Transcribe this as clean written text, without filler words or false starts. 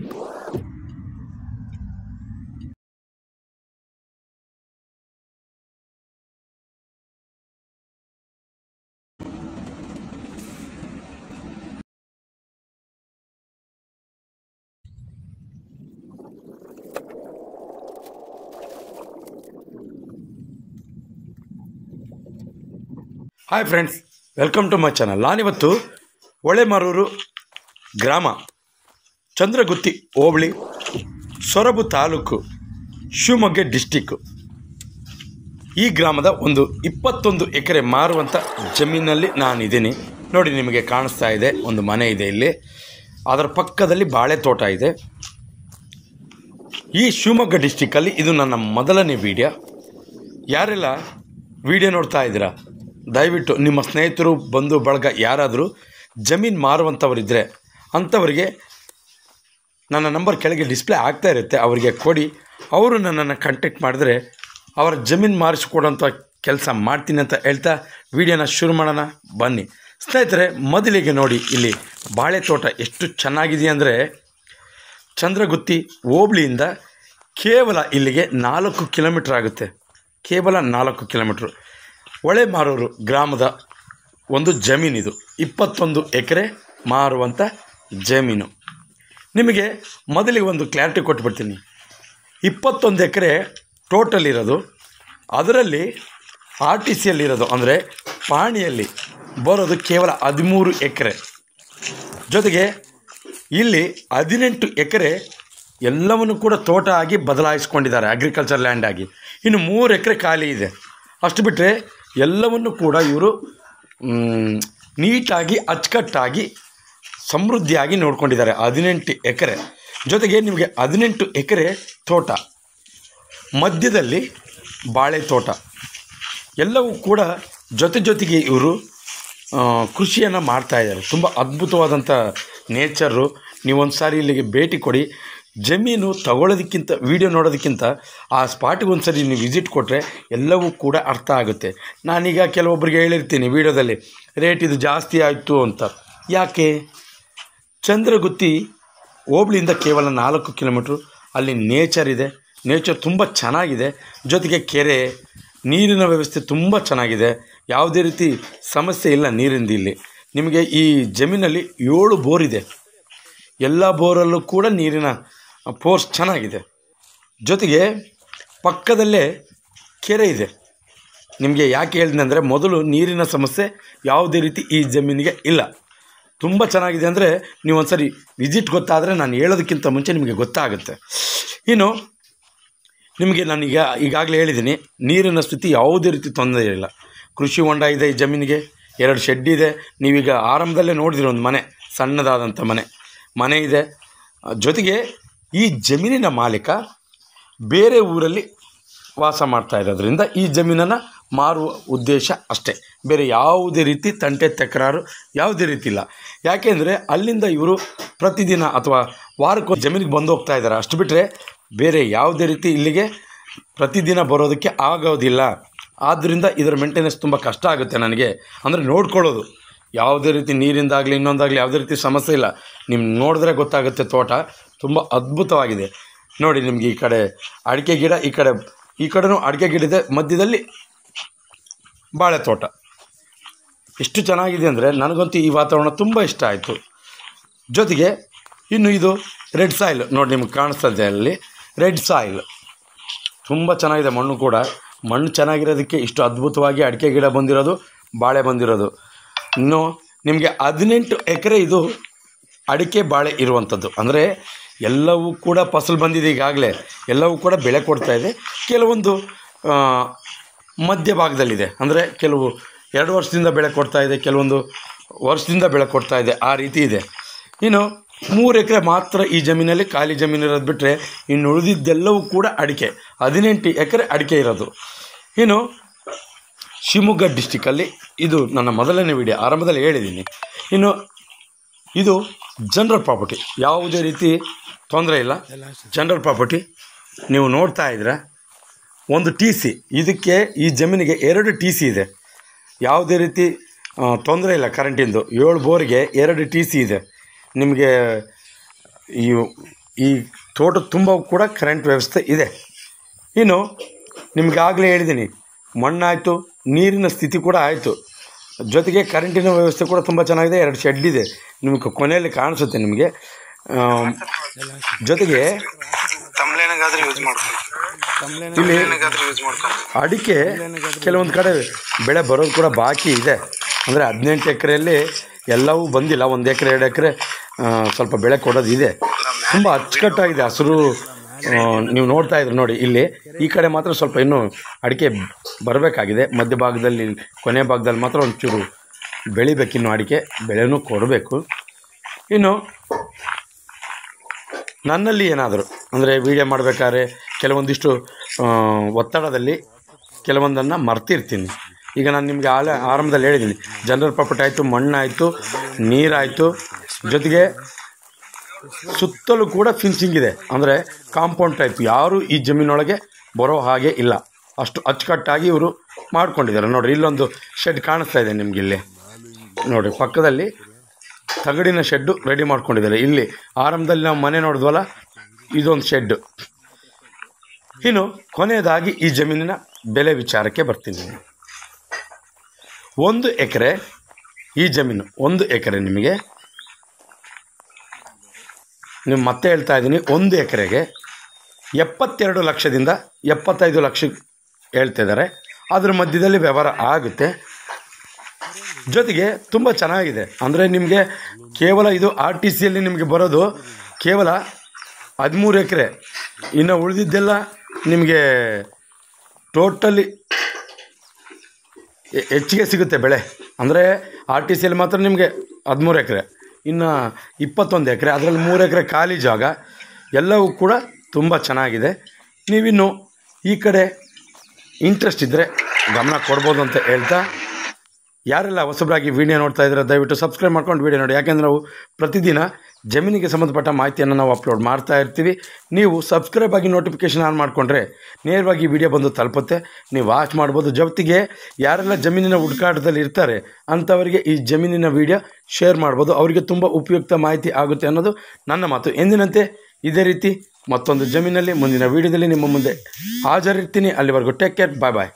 Hi friends, welcome to my channel. ನಾನಿವತ್ತು ಹೊಳೆಮಾರೂರು ಗ್ರಾಮ, ಚಂದ್ರಗುತ್ತಿ ಹೋಬಳಿ, ಸೊರಬ ತಾಲೂಕು, ಶಿವಮೊಗ್ಗ ಡಿಸ್ಟಿಕ್ಕು. ಈ ಗ್ರಾಮದ ಒಂದು 21 ಎಕರೆ ಮಾರುವಂಥ ಜಮೀನಲ್ಲಿ ನಾನಿದ್ದೀನಿ. ನೋಡಿ, ನಿಮಗೆ ಕಾಣಿಸ್ತಾ ಇದೆ, ಒಂದು ಮನೆ ಇದೆ ಇಲ್ಲಿ. ಅದರ ಪಕ್ಕದಲ್ಲಿ ಬಾಳೆ ತೋಟ ಇದೆ. ಈ ಶಿವಮೊಗ್ಗ ಡಿಸ್ಟಿಕ್ಕಲ್ಲಿ ಇದು ನನ್ನ ಮೊದಲನೇ ವಿಡಿಯೋ. ಯಾರೆಲ್ಲ ವಿಡಿಯೋ ನೋಡ್ತಾ ಇದ್ದೀರಾ, ದಯವಿಟ್ಟು ನಿಮ್ಮ ಸ್ನೇಹಿತರು, ಬಂಧು ಬಳಗ ಯಾರಾದರೂ ಜಮೀನು ಮಾರುವಂಥವರಿದ್ದರೆ ಅಂಥವರಿಗೆ ನನ್ನ ನಂಬರ್ ಕೆಳಗೆ ಡಿಸ್ಪ್ಲೇ ಆಗ್ತಾ ಇರುತ್ತೆ, ಅವರಿಗೆ ಕೊಡಿ. ಅವರು ನನ್ನನ್ನು ಕಾಂಟ್ಯಾಕ್ಟ್ ಮಾಡಿದ್ರೆ ಅವರ ಜಮೀನು ಮಾರಿಸಿಕೊಡೋಂಥ ಕೆಲಸ ಮಾಡ್ತೀನಿ ಅಂತ ಹೇಳ್ತಾ ವಿಡಿಯೋನ ಶುರು ಮಾಡೋಣ ಬನ್ನಿ ಸ್ನೇಹಿತರೆ. ಮೊದಲಿಗೆ ನೋಡಿ, ಇಲ್ಲಿ ಬಾಳೆ ತೋಟ ಎಷ್ಟು ಚೆನ್ನಾಗಿದೆಯಂದರೆ, ಚಂದ್ರಗುತ್ತಿ ಹೋಬಳಿಯಿಂದ ಕೇವಲ ಇಲ್ಲಿಗೆ 4 ಕಿಲೋಮೀಟ್ರ್ ಆಗುತ್ತೆ. ಕೇವಲ 4 ಕಿಲೋಮೀಟ್ರು. ಹೊಳೆಮಾರೂರು ಗ್ರಾಮದ ಒಂದು ಜಮೀನಿದು. 21 ಎಕರೆ ಮಾರುವಂಥ ಜಮೀನು. ನಿಮಗೆ ಮೊದಲಿಗೆ ಒಂದು ಕ್ಲಾರಿಟಿ ಕೊಟ್ಬಿಡ್ತೀನಿ. 21 ಎಕರೆ ಟೋಟಲ್ ಇರೋದು, ಅದರಲ್ಲಿ RTCಯಲ್ಲಿರೋದು ಅಂದರೆ ಪಾಣಿಯಲ್ಲಿ ಬರೋದು ಕೇವಲ 13 ಎಕರೆ. ಜೊತೆಗೆ ಇಲ್ಲಿ 18 ಎಕರೆ ಎಲ್ಲವನ್ನು ಕೂಡ ತೋಟ ಆಗಿ ಬದಲಾಯಿಸ್ಕೊಂಡಿದ್ದಾರೆ, ಅಗ್ರಿಕಲ್ಚರ್ ಲ್ಯಾಂಡ್ ಆಗಿ. ಇನ್ನು 3 ಎಕರೆ ಖಾಲಿ ಇದೆ. ಅಷ್ಟು ಬಿಟ್ಟರೆ ಎಲ್ಲವನ್ನು ಕೂಡ ಇವರು ನೀಟಾಗಿ ಅಚ್ಚುಕಟ್ಟಾಗಿ ಸಮೃದ್ಧಿಯಾಗಿ ನೋಡ್ಕೊಂಡಿದ್ದಾರೆ. 18 ಎಕರೆ. ಜೊತೆಗೆ ನಿಮಗೆ 18 ಎಕರೆ ತೋಟ, ಮಧ್ಯದಲ್ಲಿ ಬಾಳೆ ತೋಟ, ಎಲ್ಲವೂ ಕೂಡ ಜೊತೆಗೆ ಇವರು ಕೃಷಿಯನ್ನು ಮಾಡ್ತಾಯಿದ್ದಾರೆ. ತುಂಬ ಅದ್ಭುತವಾದಂಥ ನೇಚರು. ನೀವೊಂದು ಸಾರಿ ಇಲ್ಲಿಗೆ ಭೇಟಿ ಕೊಡಿ. ಜಮೀನು ತಗೊಳ್ಳೋದಕ್ಕಿಂತ, ವಿಡಿಯೋ ನೋಡೋದಕ್ಕಿಂತ ಆ ಸ್ಪಾಟಿಗೆ ಒಂದು ಸರಿ ನೀವು ವಿಸಿಟ್ ಕೊಟ್ಟರೆ ಎಲ್ಲವೂ ಕೂಡ ಅರ್ಥ ಆಗುತ್ತೆ. ನಾನೀಗ ಕೆಲವೊಬ್ಬರಿಗೆ ಹೇಳಿರ್ತೀನಿ ವಿಡಿಯೋದಲ್ಲಿ, ರೇಟ್ ಇದು ಜಾಸ್ತಿ ಆಯಿತು ಅಂತ. ಯಾಕೆ? ಚಂದ್ರಗುತ್ತಿ ಹೋಬಳಿಯಿಂದ ಕೇವಲ 4 ಕಿಲೋಮೀಟ್ರು. ಅಲ್ಲಿ ನೇಚರ್ ಇದೆ, ನೇಚರ್ ತುಂಬ ಚೆನ್ನಾಗಿದೆ. ಜೊತೆಗೆ ಕೆರೆ, ನೀರಿನ ವ್ಯವಸ್ಥೆ ತುಂಬ ಚೆನ್ನಾಗಿದೆ. ಯಾವುದೇ ರೀತಿ ಸಮಸ್ಯೆ ಇಲ್ಲ ನೀರಿಂದ. ಇಲ್ಲಿ ನಿಮಗೆ ಈ ಜಮೀನಲ್ಲಿ 7 ಬೋರ್ ಇದೆ. ಎಲ್ಲ ಬೋರಲ್ಲೂ ಕೂಡ ನೀರಿನ ಫೋರ್ಸ್ ಚೆನ್ನಾಗಿದೆ. ಜೊತೆಗೆ ಪಕ್ಕದಲ್ಲೇ ಕೆರೆ ಇದೆ. ನಿಮಗೆ ಯಾಕೆ ಹೇಳಿದೆ ಅಂದರೆ, ಮೊದಲು ನೀರಿನ ಸಮಸ್ಯೆ ಯಾವುದೇ ರೀತಿ ಈ ಜಮೀನಿಗೆ ಇಲ್ಲ. ತುಂಬ ಚೆನ್ನಾಗಿದೆ ಅಂದರೆ ನೀವು ಒಂದು ಸರಿ ವಿಸಿಟ್ ಗೊತ್ತಾದರೆ ನಾನು ಹೇಳೋದಕ್ಕಿಂತ ಮುಂಚೆ ನಿಮಗೆ ಗೊತ್ತಾಗುತ್ತೆ. ಇನ್ನು ನಿಮಗೆ ನಾನು ಈಗಾಗಲೇ ಹೇಳಿದ್ದೀನಿ, ನೀರಿನ ಸ್ಥಿತಿ ಯಾವುದೇ ರೀತಿ ತೊಂದರೆ ಇಲ್ಲ. ಕೃಷಿ ಹೊಂಡ ಇದೆ ಈ ಜಮೀನಿಗೆ, 2 ಶೆಡ್ ಇದೆ. ನೀವೀಗ ಆರಂಭದಲ್ಲೇ ನೋಡಿದಿರೋ ಒಂದು ಮನೆ, ಸಣ್ಣದಾದಂಥ ಮನೆ ಇದೆ. ಜೊತೆಗೆ ಈ ಜಮೀನಿನ ಮಾಲೀಕ ಬೇರೆ ಊರಲ್ಲಿ ವಾಸ ಮಾಡ್ತಾ ಇರೋದ್ರಿಂದ ಈ ಜಮೀನನ್ನು ಮಾರುವ ಉದ್ದೇಶ ಅಷ್ಟೇ. ಬೇರೆ ಯಾವುದೇ ರೀತಿ ತಂಟೆ ತಕರಾರು ಯಾವುದೇ ರೀತಿ ಇಲ್ಲ. ಯಾಕೆಂದರೆ ಅಲ್ಲಿಂದ ಇವರು ಪ್ರತಿದಿನ ಅಥವಾ ವಾರಕ್ಕೆ ಜಮೀನಿಗೆ ಬಂದು ಹೋಗ್ತಾ ಇದ್ದಾರೆ. ಅಷ್ಟು ಬಿಟ್ಟರೆ ಬೇರೆ ಯಾವುದೇ ರೀತಿ ಇಲ್ಲಿಗೆ ಪ್ರತಿದಿನ ಬರೋದಕ್ಕೆ ಆಗೋದಿಲ್ಲ. ಆದ್ದರಿಂದ ಇದರ ಮೇಂಟೆನೆನ್ಸ್ ತುಂಬ ಕಷ್ಟ ಆಗುತ್ತೆ ನನಗೆ. ಅಂದರೆ ನೋಡ್ಕೊಳ್ಳೋದು, ಯಾವುದೇ ರೀತಿ ನೀರಿಂದಾಗಲಿ ಇನ್ನೊಂದಾಗಲಿ ಯಾವುದೇ ರೀತಿ ಸಮಸ್ಯೆ ಇಲ್ಲ. ನಿಮ್ಗೆ ನೋಡಿದ್ರೆ ಗೊತ್ತಾಗುತ್ತೆ. ತೋಟ ತುಂಬ ಅದ್ಭುತವಾಗಿದೆ. ನೋಡಿ, ನಿಮಗೆ ಈ ಕಡೆ ಅಡಿಕೆ ಗಿಡ, ಈ ಕಡೆನೂ ಅಡಿಕೆ ಗಿಡ ಇದೆ, ಮಧ್ಯದಲ್ಲಿ ಬಾಳೆ ತೋಟ. ಎಷ್ಟು ಚೆನ್ನಾಗಿದೆ ಅಂದರೆ ನನಗಂತೂ ಈ ವಾತಾವರಣ ತುಂಬ ಇಷ್ಟ ಆಯಿತು. ಜೊತೆಗೆ ಇನ್ನು ಇದು ರೆಡ್ ಸಾಯಿಲ್ ನೋಡಿ, ನಿಮ್ಗೆ ಕಾಣಿಸ್ತದೆ ಅಲ್ಲಿ ರೆಡ್ ಸಾಯಿಲ್. ತುಂಬ ಚೆನ್ನಾಗಿದೆ ಮಣ್ಣು ಕೂಡ. ಮಣ್ಣು ಚೆನ್ನಾಗಿರೋದಕ್ಕೆ ಇಷ್ಟು ಅದ್ಭುತವಾಗಿ ಅಡಿಕೆ ಗಿಡ ಬಂದಿರೋದು, ಬಾಳೆ ಬಂದಿರೋದು. ಇನ್ನು ನಿಮಗೆ 18 ಎಕರೆ ಇದು ಅಡಿಕೆ ಬಾಳೆ ಇರುವಂಥದ್ದು. ಅಂದರೆ ಎಲ್ಲವೂ ಕೂಡ ಫಸಲು ಬಂದಿದೆ ಈಗಾಗಲೇ, ಎಲ್ಲವೂ ಕೂಡ ಬೆಳೆ ಕೊಡ್ತಾ ಇದೆ. ಕೆಲವೊಂದು ಮಧ್ಯಭಾಗದಲ್ಲಿದೆ, ಅಂದರೆ ಕೆಲವು 2 ವರ್ಷದಿಂದ ಬೆಳೆ ಕೊಡ್ತಾ ಇದೆ, ಕೆಲವೊಂದು ವರ್ಷದಿಂದ ಬೆಳೆ ಕೊಡ್ತಾ ಇದೆ, ಆ ರೀತಿ ಇದೆ. ಇನ್ನು 3 ಎಕರೆ ಮಾತ್ರ ಈ ಜಮೀನಲ್ಲಿ ಖಾಲಿ ಜಮೀನು ಇರೋದು ಬಿಟ್ಟರೆ ಇನ್ನು ಉಳಿದಿದ್ದೆಲ್ಲವೂ ಕೂಡ ಅಡಿಕೆ. 18 ಎಕರೆ ಅಡಿಕೆ ಇರೋದು. ಇನ್ನು ಶಿವಮೊಗ್ಗ ಡಿಸ್ಟಿಕ್ಕಲ್ಲಿ ಇದು ನನ್ನ ಮೊದಲನೇ ವಿಡಿಯೋ, ಆರಂಭದಲ್ಲಿ ಹೇಳಿದ್ದೀನಿ. ಇನ್ನು ಇದು ಜನರಲ್ ಪ್ರಾಪರ್ಟಿ, ಯಾವುದೇ ರೀತಿ ತೊಂದರೆ ಇಲ್ಲ. ಜನರಲ್ ಪ್ರಾಪರ್ಟಿ ನೀವು ನೋಡ್ತಾ ಇದ್ದೀರಾ. ಒಂದು TC, ಇದಕ್ಕೆ ಈ ಜಮೀನಿಗೆ 2 TC ಇದೆ. ಯಾವುದೇ ರೀತಿ ತೊಂದರೆ ಇಲ್ಲ ಕರೆಂಟಿಂದು. 7 ಬೋರಿಗೆ 2 TC ಇದೆ. ನಿಮಗೆ ಈ ಈ ತೋಟ ತುಂಬ ಕೂಡ ಕರೆಂಟ್ ವ್ಯವಸ್ಥೆ ಇದೆ. ಇನ್ನು ನಿಮಗಾಗಲೇ ಹೇಳಿದ್ದೀನಿ, ಮಣ್ಣಾಯಿತು, ನೀರಿನ ಸ್ಥಿತಿ ಕೂಡ ಆಯಿತು, ಜೊತೆಗೆ ಕರೆಂಟಿನ ವ್ಯವಸ್ಥೆ ಕೂಡ ತುಂಬ ಚೆನ್ನಾಗಿದೆ. 2 ಶೆಡ್ ಇದೆ, ನಿಮಗೆ ಕೊನೆಯಲ್ಲಿ ಕಾಣಿಸುತ್ತೆ ನಿಮಗೆ. ಜೊತೆಗೆ ಇಲ್ಲಿ ಅಡಿಕೆ ಕೆಲವೊಂದು ಕಡೆ ಬೆಳೆ ಬರೋದು ಕೂಡ ಬಾಕಿ ಇದೆ. ಅಂದರೆ 18 ಎಕರೆಯಲ್ಲಿ ಎಲ್ಲವೂ ಬಂದಿಲ್ಲ, 1 ಎಕರೆ 2 ಎಕರೆ ಸ್ವಲ್ಪ ಬೆಳೆ ಕೊಡೋದಿದೆ. ತುಂಬ ಅಚ್ಚುಕಟ್ಟಾಗಿದೆ, ಹಸಿರು ನೀವು ನೋಡ್ತಾ ಇದ್ರಿ ನೋಡಿ. ಇಲ್ಲಿ ಈ ಕಡೆ ಮಾತ್ರ ಸ್ವಲ್ಪ ಇನ್ನೂ ಅಡಿಕೆ ಬರಬೇಕಾಗಿದೆ. ಮಧ್ಯಭಾಗದಲ್ಲಿ ಕೊನೆ ಭಾಗದಲ್ಲಿ ಮಾತ್ರ ಒಂಚೂರು ಬೆಳಿಬೇಕಿನ್ನು ಅಡಿಕೆ, ಬೆಳೆನೂ ಕೊಡಬೇಕು. ಇನ್ನು ನನ್ನಲ್ಲಿ ಏನಾದರೂ ಅಂದರೆ ವೀಡಿಯೋ ಮಾಡಬೇಕಾದ್ರೆ ಕೆಲವೊಂದಿಷ್ಟು ಒತ್ತಡದಲ್ಲಿ ಕೆಲವೊಂದನ್ನು ಮರ್ತಿರ್ತೀನಿ. ಈಗ ನಾನು ನಿಮಗೆ ಆರಂಭದಲ್ಲಿ ಹೇಳಿದ್ದೀನಿ, ಜನರಲ್ ಪ್ರಾಪರ್ಟಿ ಆಯಿತು, ಮಣ್ಣಾಯಿತು, ನೀರಾಯಿತು, ಜೊತೆಗೆ ಸುತ್ತಲೂ ಕೂಡ ಫಿನ್ಸಿಂಗ್ ಇದೆ. ಅಂದರೆ ಕಾಂಪೌಂಡ್ ಟೈಪ್, ಯಾರೂ ಈ ಜಮೀನೊಳಗೆ ಬರೋ ಹಾಗೆ ಇಲ್ಲ, ಅಷ್ಟು ಅಚ್ಚುಕಟ್ಟಾಗಿ ಇವರು ಮಾಡ್ಕೊಂಡಿದ್ದಾರೆ. ನೋಡಿರಿ, ಇಲ್ಲೊಂದು ಶೆಡ್ ಕಾಣಿಸ್ತಾ ಇದೆ ನಿಮಗೆ. ಇಲ್ಲಿ ನೋಡಿರಿ, ಪಕ್ಕದಲ್ಲಿ ತಗಡಿನ ಶೆಡ್ಡು ರೆಡಿ ಮಾಡ್ಕೊಂಡಿದ್ದಾರೆ. ಇಲ್ಲಿ ಆರಂಭದಲ್ಲಿ ನಾವು ಮನೆ ನೋಡಿದ್ವಲ್ಲ, ಇದೊಂದು ಶೆಡ್ಡು. ಇನ್ನು ಕೊನೆಯದಾಗಿ ಈ ಜಮೀನಿನ ಬೆಲೆ ವಿಚಾರಕ್ಕೆ ಬರ್ತೀನಿ. 1 ಎಕರೆ ಈ ಜಮೀನು, 1 ಎಕರೆ ನಿಮಗೆ, ನೀವು ಮತ್ತೆ ಹೇಳ್ತಾ ಇದ್ದೀನಿ, 1 ಎಕರೆಗೆ 72 ಲಕ್ಷದಿಂದ 75 ಲಕ್ಷಕ್ಕೆ ಹೇಳ್ತಿದ್ದಾರೆ. ಅದ್ರ ಮಧ್ಯದಲ್ಲಿ ವ್ಯವಹಾರ ಆಗುತ್ತೆ. ಜೊತೆಗೆ ತುಂಬ ಚೆನ್ನಾಗಿದೆ. ಅಂದರೆ ನಿಮಗೆ ಕೇವಲ ಇದು RTCಯಲ್ಲಿ ನಿಮಗೆ ಬರೋದು ಕೇವಲ 13 ಎಕರೆ. ಇನ್ನು ಉಳಿದಿದ್ದೆಲ್ಲ ನಿಮಗೆ ಟೋಟಲಿ ಹೆಚ್ಚಿಗೆ ಸಿಗುತ್ತೆ ಬೆಳೆ. ಅಂದರೆ RTCಯಲ್ಲಿ ಮಾತ್ರ ನಿಮಗೆ 13 ಎಕರೆ, ಇನ್ನು 21 ಎಕರೆ, ಅದರಲ್ಲಿ 3 ಎಕರೆ ಖಾಲಿ ಜಾಗ, ಎಲ್ಲವೂ ಕೂಡ ತುಂಬ ಚೆನ್ನಾಗಿದೆ. ನೀವಿನ್ನು ಈ ಕಡೆ ಇಂಟ್ರೆಸ್ಟ್ ಇದ್ದರೆ ಗಮನ ಕೊಡ್ಬೋದು ಅಂತ ಹೇಳ್ತಾ, ಯಾರೆಲ್ಲ ಹೊಸಬರಾಗಿ ವೀಡಿಯೋ ನೋಡ್ತಾ ಇದ್ದಾರೆ ದಯವಿಟ್ಟು ಸಬ್ಸ್ಕ್ರೈಬ್ ಮಾಡ್ಕೊಂಡು ವೀಡಿಯೋ ನೋಡಿ. ಯಾಕೆಂದರೆ ನಾವು ಪ್ರತಿದಿನ ಜಮೀನಿಗೆ ಸಂಬಂಧಪಟ್ಟ ಮಾಹಿತಿಯನ್ನು ನಾವು ಅಪ್ಲೋಡ್ ಮಾಡ್ತಾ ಇರ್ತೀವಿ. ನೀವು ಸಬ್ಸ್ಕ್ರೈಬ್ ಆಗಿ ನೋಟಿಫಿಕೇಷನ್ ಆನ್ ಮಾಡಿಕೊಂಡ್ರೆ ನೇರವಾಗಿ ವಿಡಿಯೋ ಬಂದು ತಲುಪುತ್ತೆ, ನೀವು ವಾಚ್ ಮಾಡ್ಬೋದು. ಜೊತೆಗೆ ಯಾರೆಲ್ಲ ಜಮೀನಿನ ಹುಡುಕಾಟದಲ್ಲಿ ಇರ್ತಾರೆ ಅಂಥವರಿಗೆ ಈ ಜಮೀನಿನ ವಿಡಿಯೋ ಶೇರ್ ಮಾಡ್ಬೋದು, ಅವರಿಗೆ ತುಂಬ ಉಪಯುಕ್ತ ಮಾಹಿತಿ ಆಗುತ್ತೆ ಅನ್ನೋದು ನನ್ನ ಮಾತು. ಎಂದಿನಂತೆ ಇದೇ ರೀತಿ ಮತ್ತೊಂದು ಜಮೀನಲ್ಲಿ ಮುಂದಿನ ವೀಡಿಯೋದಲ್ಲಿ ನಿಮ್ಮ ಮುಂದೆ ಹಾಜರಿರ್ತೀನಿ. ಅಲ್ಲಿವರೆಗೂ ಟೇಕ್ ಕೇರ್, ಬಾಯ್ ಬಾಯ್.